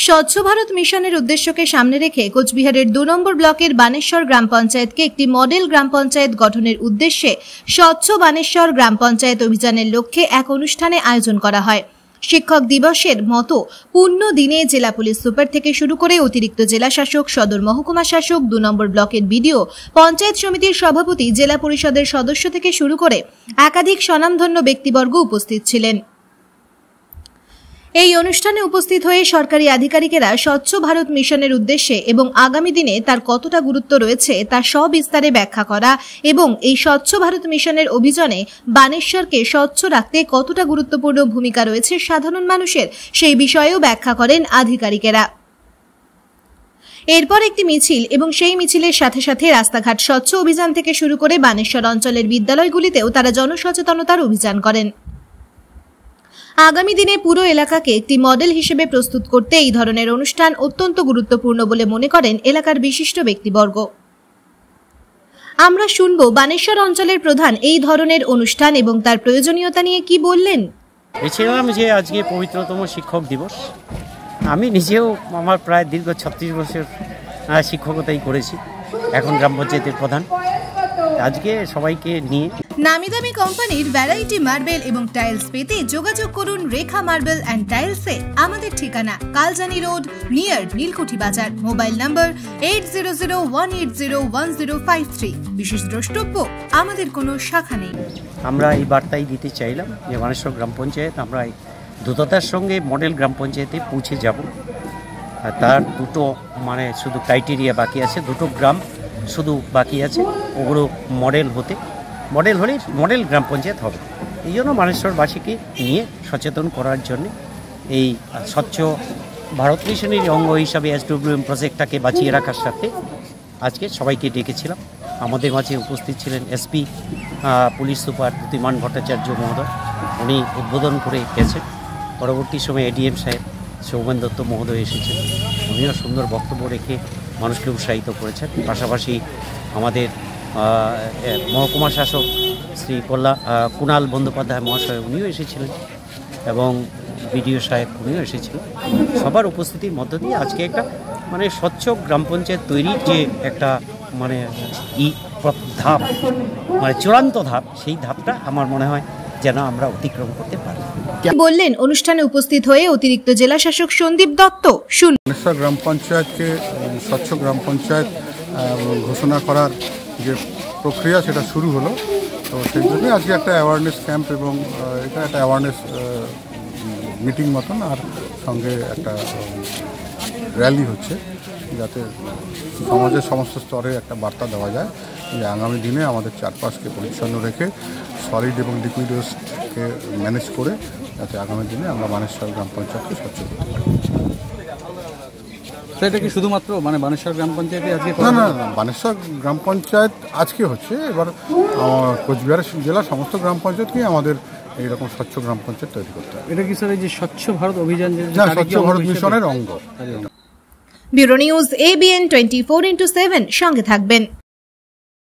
স্বচ্ছ ভারত মিশনের উদ্দেশ্যকে সামনে রেখে কোচবিহারের 2 নম্বর ব্লকের বানেশ্বর গ্রাম পঞ্চায়েতকে একটি মডেল গ্রাম পঞ্চায়েত গঠনের উদ্দেশ্যে স্বচ্ছ বানেশ্বর গ্রাম পঞ্চায়েত অভিযানের লক্ষ্যে এক অনুষ্ঠানে আয়োজন করা হয়। শিক্ষক দিবসের মতো পূর্ণ দিনে জেলা পুলিশ সুপার থেকে শুরু করে অতিরিক্ত জেলা শাসক, সদর মহকুমা শাসক, 2 নম্বর ব্লকের বিডিও, পঞ্চায়েত সমিতির সভাপতি, জেলা পরিষদের সদস্য থেকে শুরু করে একাধিক স্বনামধন্য ব্যক্তিবর্গ উপস্থিত ছিলেন। এই অনুষ্ঠানে উপস্থিত হয়ে সরকারি আধিকারিকেরা স্বচ্ছ ভারত মিশনের উদ্দেশ্যে এবং আগামী দিনে তার কতটা গুরুত্ব রয়েছে তা সবিস্তারে ব্যাখ্যা করা এবং এই স্বচ্ছ ভারত মিশনের অভিযানে বানেশ্বরকে স্বচ্ছ রাখতে কতটা গুরুত্বপূর্ণ ভূমিকা রয়েছে সাধারণ মানুষের, সেই বিষয়েও ব্যাখ্যা করেন আধিকারিকেরা। এরপর একটি মিছিল এবং সেই মিছিলের সাথে সাথে রাস্তাঘাট স্বচ্ছ অভিযান থেকে শুরু করে বানেশ্বর অঞ্চলের বিদ্যালয়গুলিতেও তারা জনসচেতনতার অভিযান করেন। আগামী দিনে পুরো এলাকাকে একটি মডেল হিসেবে প্রস্তুত করতে এই ধরনের অনুষ্ঠান অত্যন্ত গুরুত্বপূর্ণ বলে মনে করেন এলাকার বিশিষ্ট ব্যক্তিবর্গ। আমরা শুনব বানেশ্বর অঞ্চলের প্রধান এই ধরনের অনুষ্ঠান এবং তার প্রয়োজনীয়তা নিয়ে কি বললেন। এছাড়াও যে আজকে পবিত্রতম শিক্ষক দিবস, আমি নিজেও আমার প্রায় দীর্ঘ 36 বছর শিক্ষকতাই করেছি, এখন গ্রাম পঞ্চায়েতের প্রধান। আজকে সবাইকে নিয়ে নামি দামি কোম্পানির ভ্যারাইটি মার্বেল এবং টাইলস পেতে যোগাযোগ করুন রেখা মার্বেল অ্যান্ড টাইলসে। আমাদের ঠিকানা কালজানি রোড, নিয়ার নীলকুঠি বাজার। মোবাইল নম্বর 8001801053। বিশেষ দ্রষ্টব্য, আমাদের কোনো শাখা নেই। আমরা এই বার্তাই দিতে চাইলাম যে বানেশ্বর গ্রাম পঞ্চায়েত আমরা দ্রুততার সঙ্গে মডেল গ্রাম পঞ্চায়েতে পৌঁছে যাব। তার দুটো শুধু ক্রাইটেরিয়া বাকি আছে, দুটো গ্রাম শুধু বাকি আছে, ওগুলো মডেল হলে মডেল গ্রাম পঞ্চায়েত হবে। এই জন্য বানেশ্বরবাসীকে নিয়ে সচেতন করার জন্য এই স্বচ্ছ ভারত মিশনের অঙ্গ হিসাবে SWM প্রজেক্টটাকে বাঁচিয়ে রাখার সাথে আজকে সবাইকে ডেকেছিলাম। আমাদের মাঝে উপস্থিত ছিলেন SP police super Dyutiman Bhattacharya মহোদয়, উনি উদ্বোধন করে গেছেন। পরবর্তী সময়ে ADM সাহেব সৌমেন দত্ত মহোদয় এসেছেন, উনিও সুন্দর বক্তব্য রেখে মানুষকে উৎসাহিত করেছেন। পাশাপাশি আমাদের মহকুমা শাসক শ্রী কুণাল বন্দ্যোপাধ্যায় মহাশয় উনিও এসেছিলেন এবং বিডিও সাহেব উনিও এসেছিলেন। সবার উপস্থিতির মধ্য দিয়ে আজকে একটা স্বচ্ছ গ্রাম পঞ্চায়েত তৈরির যে একটা ধাপ, চূড়ান্ত ধাপ, সেই ধাপটা আমার মনে হয় যেন আমরা অতিক্রম করতে পারি বললেন অনুষ্ঠানে উপস্থিত হয়ে অতিরিক্ত জেলা শাসক সন্দীপ দত্ত। বানেশ্বর গ্রাম পঞ্চায়েতকে স্বচ্ছ গ্রাম পঞ্চায়েত ঘোষণা করার যে প্রক্রিয়া সেটা শুরু হলো, তো সেই জন্যই আজকে একটা অ্যাওয়ারনেস ক্যাম্প এবং এটা একটা অ্যাওয়ারনেস মিটিং মতন, আর সঙ্গে একটা র্যালি হচ্ছে, যাতে সমাজের সমস্ত স্তরে একটা বার্তা দেওয়া যায় যে আগামী দিনে আমাদের চারপাশকে পরিচ্ছন্ন রেখে সলিড এবং লিকুইড ওয়েস্টকে ম্যানেজ করে যাতে আগামী দিনে আমরা বানেশ্বর গ্রাম পঞ্চায়েতকে স্বচ্ছ করতে পারি। এটা কি শুধুমাত্র বানেশ্বর গ্রাম পঞ্চায়েতে আজকে? না, বানেশ্বর গ্রাম পঞ্চায়েত আজকে হচ্ছে, এবার কোচবিহার জেলার সমস্ত গ্রাম পঞ্চায়েতকেই আমাদের এইরকম স্বচ্ছ গ্রাম পঞ্চায়েত তৈরি করতে হবে। এটা কি স্যার এই যে স্বচ্ছ ভারত অভিযান, স্বচ্ছ ভারত মিশনের অঙ্গ। ব্যুরো নিউজ ABN 24/7 সঙ্গে থাকবেন।